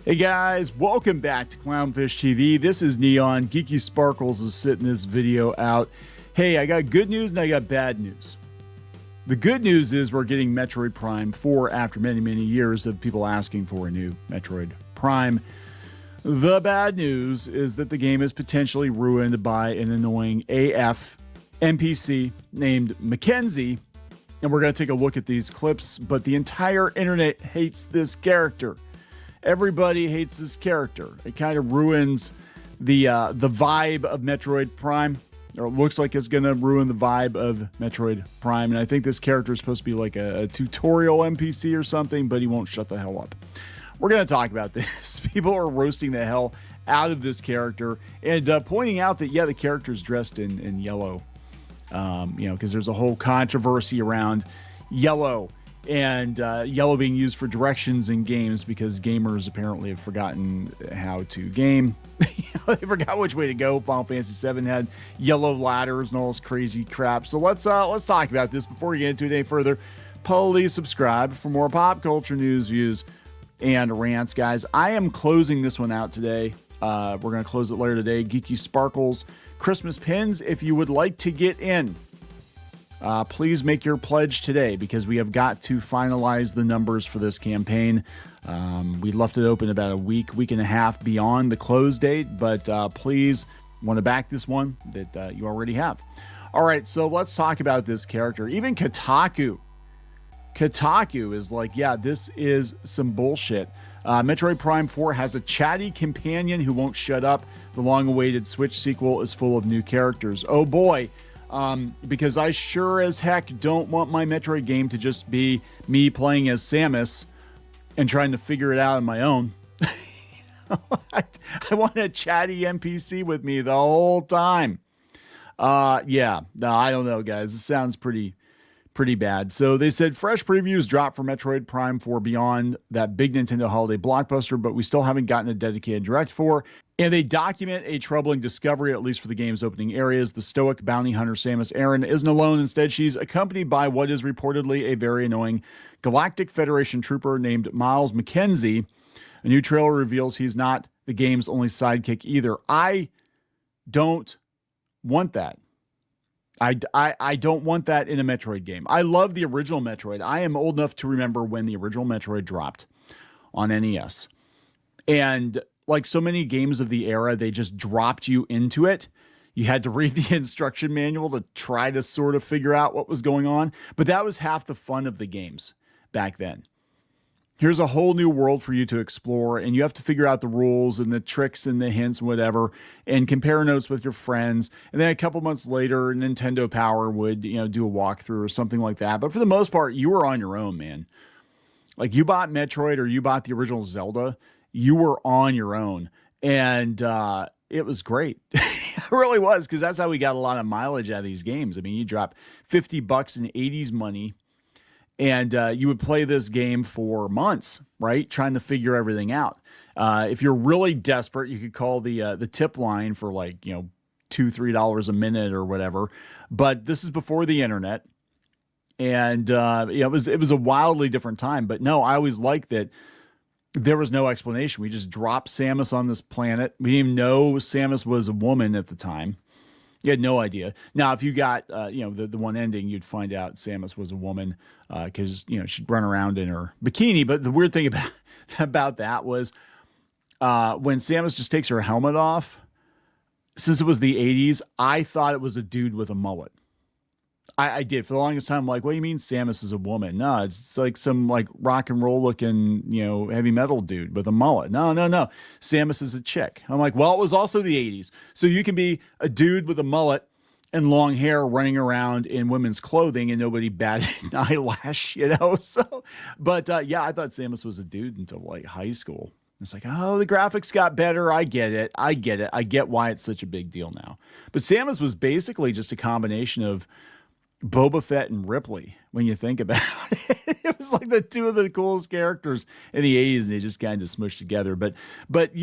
Hey guys, welcome back to Clownfish TV. This is Kneon. Geeky Sparkles is sitting this video out. Hey, I got good news and I got bad news. The good news is we're getting Metroid Prime 4 after many, many years of people asking for a new Metroid Prime. The bad news is that the game is potentially ruined by an annoying AF NPC named MacKenzie. And we're going to take a look at these clips, but the entire internet hates this character. Everybody hates this character. It kind of ruins the vibe of Metroid Prime, or it looks like it's going to ruin the vibe of Metroid Prime. And I think this character is supposed to be like a tutorial NPC or something, but he won't shut the hell up. We're going to talk about this. People are roasting the hell out of this character and pointing out that, yeah, the character's dressed in yellow, because there's a whole controversy around yellow. And yellow being used for directions in games because gamers apparently have forgotten how to game. They forgot which way to go. Final Fantasy VII had yellow ladders and all this crazy crap. So let's talk about this before we get into it any further. Please subscribe for more pop culture news, views, and rants, guys. I am closing this one out today. We're going to close it later today. Geeky Sparkles Christmas pins. If you would like to get in, please make your pledge today because we have got to finalize the numbers for this campaign. We left it open about a week and a half beyond the close date, but please want to back this one that you already have. All right, so let's talk about this character. Even Kotaku is like, yeah, this is some bullshit. Metroid Prime 4 has a chatty companion who won't shut up. The long-awaited Switch sequel is full of new characters. Oh boy. Because I sure as heck don't want my Metroid game to just be me playing as Samus and trying to figure it out on my own. I want a chatty NPC with me the whole time. Yeah, no, I don't know, guys. This sounds pretty bad. So they said fresh previews dropped for Metroid Prime 4 beyond that big Nintendo holiday blockbuster, but we still haven't gotten a dedicated direct for. And they document a troubling discovery, at least for the game's opening areas. The stoic bounty hunter Samus Aran isn't alone. Instead, she's accompanied by what is reportedly a very annoying Galactic Federation trooper named Myles MacKenzie. A new trailer reveals he's not the game's only sidekick either. I don't want that. I don't want that in a Metroid game. I love the original Metroid. I am old enough to remember when the original Metroid dropped on NES. And like so many games of the era, they just dropped you into it. You had to read the instruction manual to try to sort of figure out what was going on. But that was half the fun of the games back then. Here's a whole new world for you to explore, and you have to figure out the rules and the tricks and the hints and whatever, and compare notes with your friends. And then a couple months later, Nintendo Power would, do a walkthrough or something like that. But for the most part, you were on your own, man. Like you bought Metroid or you bought the original Zelda, you were on your own. And it was great. It really was, because that's how we got a lot of mileage out of these games. I mean, you drop $50 in 80s money, and you would play this game for months, right? Trying to figure everything out. If you're really desperate, you could call the tip line for like, $2, $3 a minute or whatever. But this is before the internet. And it was a wildly different time. But no, I always liked that there was no explanation. We just dropped Samus on this planet. We didn't even know Samus was a woman at the time. You had no idea. Now, if you got, the one ending, you'd find out Samus was a woman because, she'd run around in her bikini. But the weird thing about that was when Samus just takes her helmet off, since it was the 80s, I thought it was a dude with a mullet. I did. For the longest time, I'm like, what do you mean Samus is a woman? No, it's like some like rock and roll looking, heavy metal dude with a mullet. No. Samus is a chick. I'm like, well, it was also the 80s. So you can be a dude with a mullet and long hair running around in women's clothing and nobody batted an eyelash, So, but yeah, I thought Samus was a dude until like high school. It's like, oh, the graphics got better. I get it. I get why it's such a big deal now. But Samus was basically just a combination of Boba Fett and Ripley, when you think about it. It was like the two of the coolest characters in the 80s, and they just kind of smushed together. But that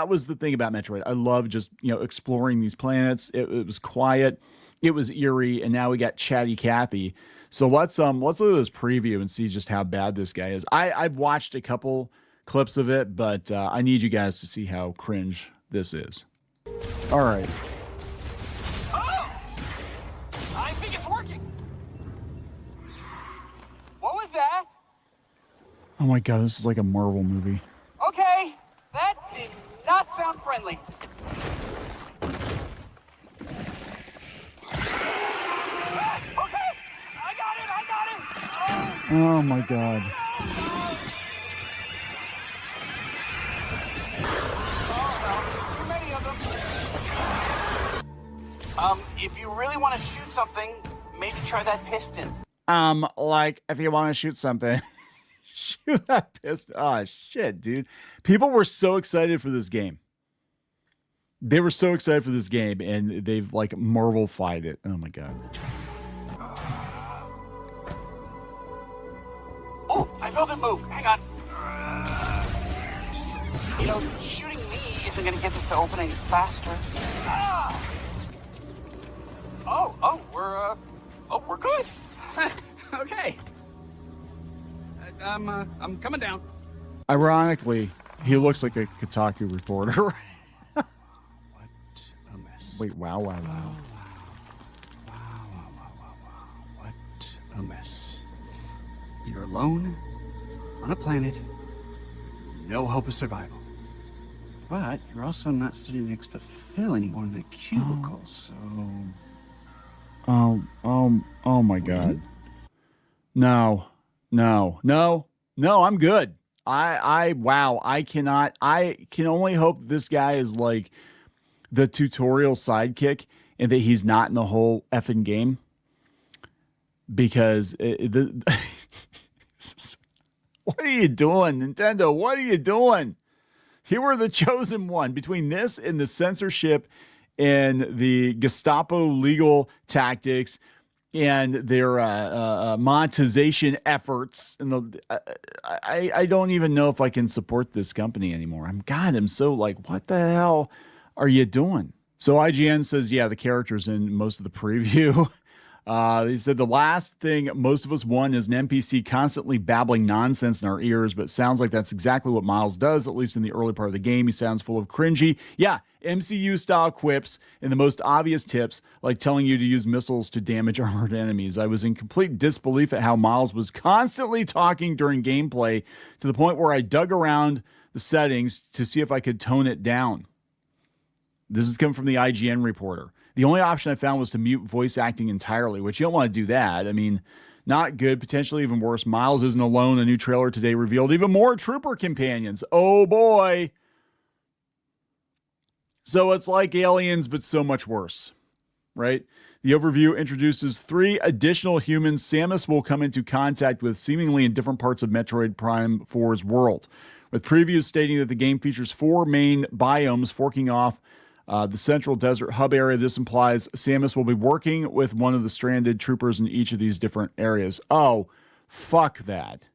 was the thing about Metroid. I love just, exploring these planets. It was quiet. It was eerie. And now we got Chatty Cathy. So let's look at this preview and see just how bad this guy is. I've watched a couple clips of it, but I need you guys to see how cringe this is. All right. Oh! I think it's working. What was that? Oh my god, this is like a Marvel movie. Okay, that did not sound friendly. Okay, I got it. Oh my god. Too many of them. If you really want to shoot something, maybe try that piston. Like, if you want to shoot something, shoot that piston. Oh, shit, dude. People were so excited for this game. They were so excited for this game, and they've, like, Marvel-fied it. Oh, my God. Oh, I felt it move. Hang on. You know, shooting me isn't going to get this to open any faster. Ah! We're good. Okay. I'm coming down. Ironically, he looks like a Kotaku reporter. What a mess. Wait, wow. Wow. What a mess. You're alone on a planet, no hope of survival. But you're also not sitting next to Phil anymore in the cubicle, so... Oh my God. No, I'm good. Wow, I can only hope this guy is like the tutorial sidekick and that he's not in the whole effing game. Because what are you doing, Nintendo? What are you doing? You were the chosen one. Between this and the censorship and the Gestapo legal tactics and their monetization efforts, and I don't even know if I can support this company anymore. I'm so like, what the hell are you doing? So IGN says, yeah, the characters in most of the preview. He said the last thing most of us want is an NPC constantly babbling nonsense in our ears, but sounds like that's exactly what Myles does, at least in the early part of the game. He sounds full of cringy, MCU-style quips and the most obvious tips, like telling you to use missiles to damage armored enemies. I was in complete disbelief at how Myles was constantly talking during gameplay, to the point where I dug around the settings to see if I could tone it down. This is coming from the IGN reporter. The only option I found was to mute voice acting entirely, which you don't want to do that. I mean, not good, potentially even worse. Myles isn't alone. A new trailer today revealed even more trooper companions. Oh boy. So it's like Aliens, but so much worse, right? The overview introduces 3 additional humans Samus will come into contact with seemingly in different parts of Metroid Prime 4's world, with previews stating that the game features 4 main biomes forking off the central desert hub area. This implies Samus will be working with one of the stranded troopers in each of these different areas. Oh, fuck that.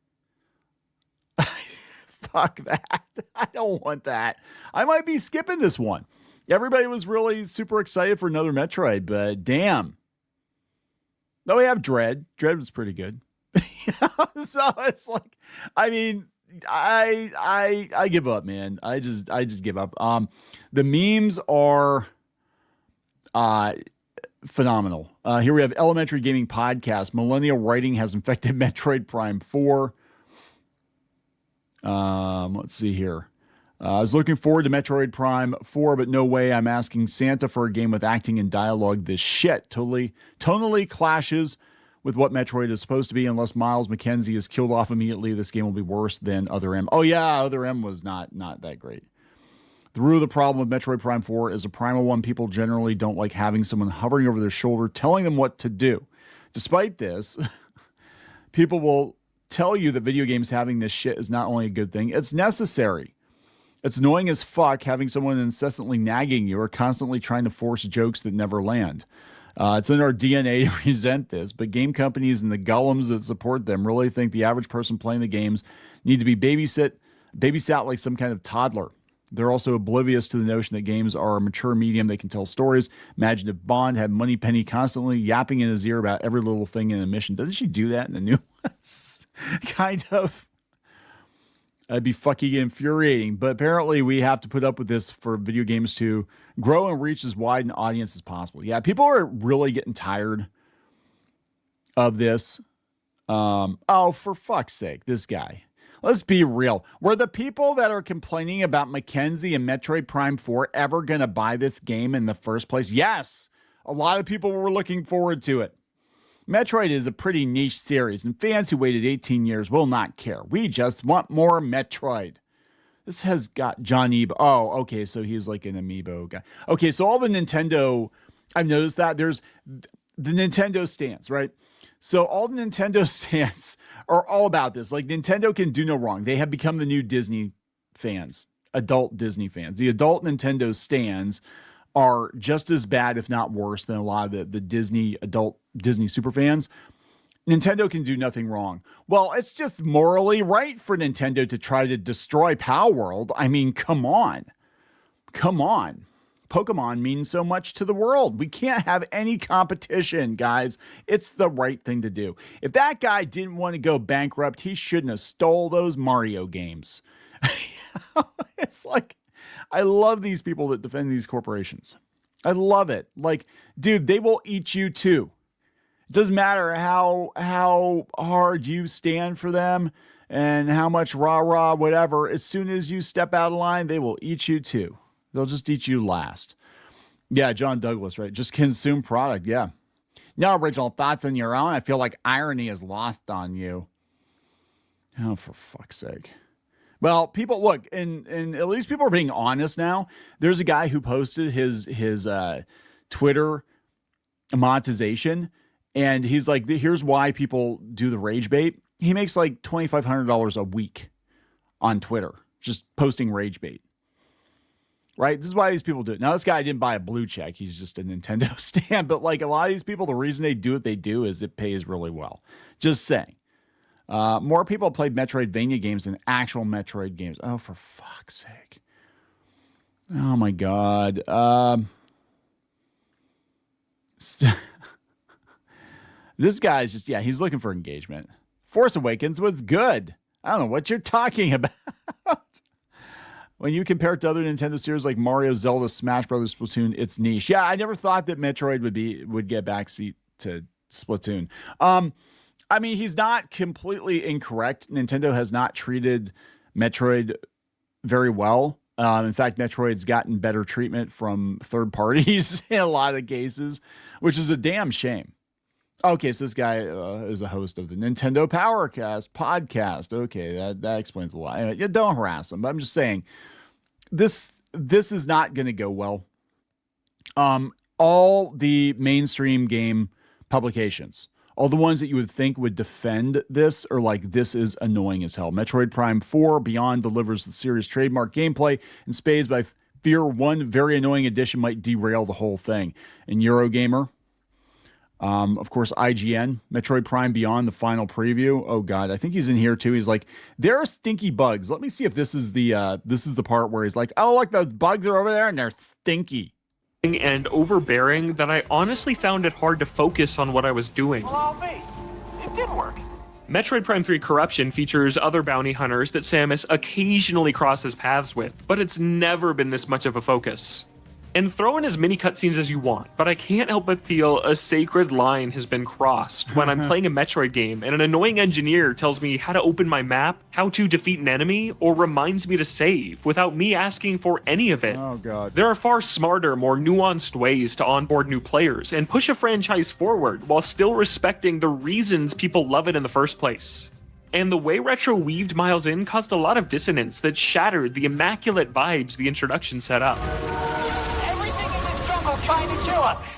Fuck that. I don't want that. I might be skipping this one. Everybody was really super excited for another Metroid, but damn. Though we have Dread. Dread was pretty good. So it's like, I mean, I give up, man. I just give up. The memes are phenomenal. Here we have Elementary Gaming Podcast. Millennial writing has infected Metroid Prime 4. Let's see here. I was looking forward to Metroid Prime 4, but no way I'm asking Santa for a game with acting and dialogue. This shit tonally clashes with what Metroid is supposed to be. Unless Myles MacKenzie is killed off immediately, this game will be worse than Other M. Oh yeah, Other M was not that great. The root of the problem with Metroid Prime 4 is a primal one. People generally don't like having someone hovering over their shoulder telling them what to do. Despite this, people will tell you that video games having this shit is not only a good thing, it's necessary. It's annoying as fuck having someone incessantly nagging you or constantly trying to force jokes that never land. It's in our DNA to resent this, but game companies and the golems that support them really think the average person playing the games need to be babysat like some kind of toddler. They're also oblivious to the notion that games are a mature medium that can tell stories. Imagine if Bond had Moneypenny constantly yapping in his ear about every little thing in a mission. Doesn't she do that in the new ones? Kind of. That'd be fucking infuriating. But apparently we have to put up with this for video games to grow and reach as wide an audience as possible. Yeah, people are really getting tired of this. Oh, for fuck's sake, this guy. Let's be real. Were the people that are complaining about MacKenzie and Metroid Prime 4 ever going to buy this game in the first place? Yes. A lot of people were looking forward to it. Metroid is a pretty niche series, and fans who waited 18 years will not care. We just want more Metroid. This has got John Ebo. Oh, okay, so he's like an amiibo guy. Okay, so all the Nintendo, I've noticed that there's the Nintendo stands, right? So all the Nintendo stands are all about this. Like, Nintendo can do no wrong. They have become the new Disney fans, adult Disney fans. The adult Nintendo stands are just as bad, if not worse, than a lot of the Disney adult Disney super fans. Nintendo can do nothing wrong. Well, it's just morally right for Nintendo to try to destroy Power World. I mean, come on. Come on. Pokemon means so much to the world. We can't have any competition, guys. It's the right thing to do. If that guy didn't want to go bankrupt, he shouldn't have stole those Mario games. It's like, I love these people that defend these corporations. I love it. Like, dude, they will eat you too. It doesn't matter how hard you stand for them and how much rah-rah, whatever. As soon as you step out of line, they will eat you too. They'll just eat you last. Yeah, John Douglas, right? Just consume product. Yeah. No original thoughts on your own. I feel like irony is lost on you. Oh, for fuck's sake. Well, people look, and at least people are being honest now. There's a guy who posted his Twitter monetization, and he's like, here's why people do the rage bait. He makes like $2,500 a week on Twitter, just posting rage bait. Right? This is why these people do it. Now, this guy didn't buy a blue check. He's just a Nintendo stand. But like a lot of these people, the reason they do what they do is it pays really well. Just saying. More people played Metroidvania games than actual Metroid games. Oh, for fuck's sake. Oh, my God. This guy's just, yeah, he's looking for engagement. Force Awakens was good. I don't know what you're talking about. When you compare it to other Nintendo series like Mario, Zelda, Smash Brothers, Splatoon, it's niche. Yeah, I never thought that Metroid would get backseat to Splatoon. I mean, he's not completely incorrect. Nintendo has not treated Metroid very well. In fact, Metroid's gotten better treatment from third parties in a lot of cases, which is a damn shame. Okay, so this guy is a host of the Nintendo Powercast podcast. Okay, that explains a lot. Anyway, don't harass him. But I'm just saying, this is not going to go well. All the mainstream game publications, all the ones that you would think would defend this, are like, this is annoying as hell. Metroid Prime 4 Beyond delivers the series' trademark gameplay in spades, but I fear one very annoying addition might derail the whole thing. And Eurogamer, of course, IGN, Metroid Prime Beyond, the final preview. Oh God, I think he's in here too. He's like, there are stinky bugs. Let me see if this is the part where he's like, oh, look, those bugs are over there and they're stinky. And overbearing that I honestly found it hard to focus on what I was doing. Well, I'll be. It did work. Metroid Prime 3 Corruption features other bounty hunters that Samus occasionally crosses paths with, but it's never been this much of a focus. And throw in as many cutscenes as you want, but I can't help but feel a sacred line has been crossed when I'm playing a Metroid game and an annoying engineer tells me how to open my map, how to defeat an enemy, or reminds me to save without me asking for any of it. Oh God. There are far smarter, more nuanced ways to onboard new players and push a franchise forward while still respecting the reasons people love it in the first place. And the way Retro weaved Myles in caused a lot of dissonance that shattered the immaculate vibes the introduction set up. Trying to kill us.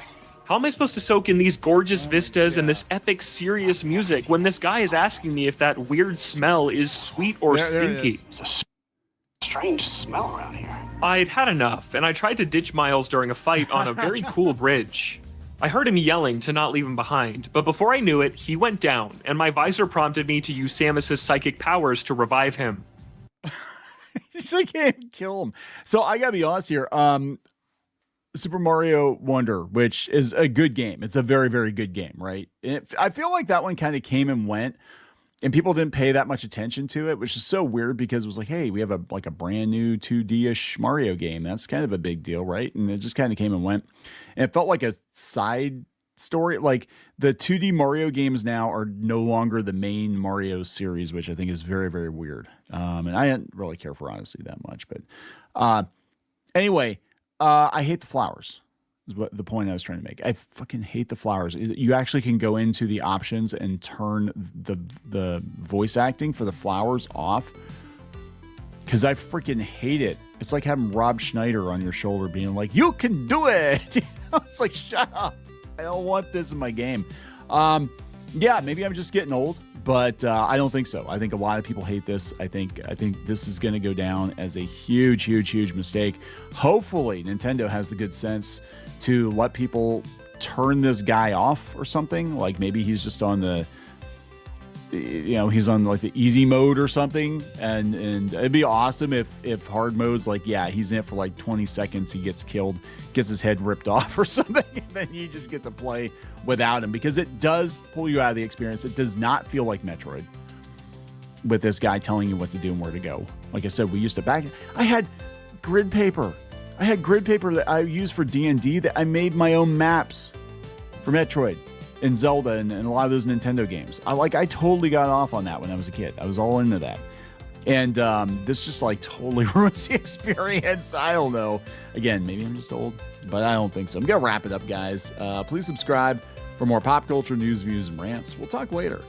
How am I supposed to soak in these gorgeous vistas and this epic, serious music when this guy is asking me if that weird smell is sweet or stinky? It's a strange smell around here. I'd had enough, and I tried to ditch Myles during a fight on a very cool bridge. I heard him yelling to not leave him behind, but before I knew it, he went down, and my visor prompted me to use Samus's psychic powers to revive him. I can't kill him. So I gotta be honest here. Super Mario Wonder, which is a good game. It's a very, very good game, right? I feel like that one kind of came and went. And people didn't pay that much attention to it, which is so weird because it was like, hey, we have a brand new 2D-ish Mario game. That's kind of a big deal, right? And it just kind of came and went. And it felt like a side story. Like the 2D Mario games now are no longer the main Mario series, which I think is very, very weird. And I didn't really care for Odyssey that much. But anyway, I hate the flowers. Is what the point I was trying to make. I fucking hate the flowers. You actually can go into the options and turn the voice acting for the flowers off, because I freaking hate it. It's like having Rob Schneider on your shoulder being like, you can do it. It's like, shut up. I don't want this in my game. Yeah, maybe I'm just getting old, but I don't think so. I think a lot of people hate this. I think this is going to go down as a huge, huge, huge mistake. Hopefully, Nintendo has the good sense to let people turn this guy off or something. Like maybe he's just on the, he's on like the easy mode or something. And it'd be awesome if hard mode's like, yeah, he's in it for like 20 seconds. He gets killed, gets his head ripped off or something. And then you just get to play without him, because it does pull you out of the experience. It does not feel like Metroid with this guy telling you what to do and where to go. Like I said, we used to I had grid paper. I had grid paper that I used for D&D that I made my own maps for Metroid and Zelda and a lot of those Nintendo games. I totally got off on that when I was a kid. I was all into that. And this just like totally ruins the experience. I don't know. Again, maybe I'm just old, but I don't think so. I'm going to wrap it up, guys. Please subscribe for more pop culture news, views, and rants. We'll talk later.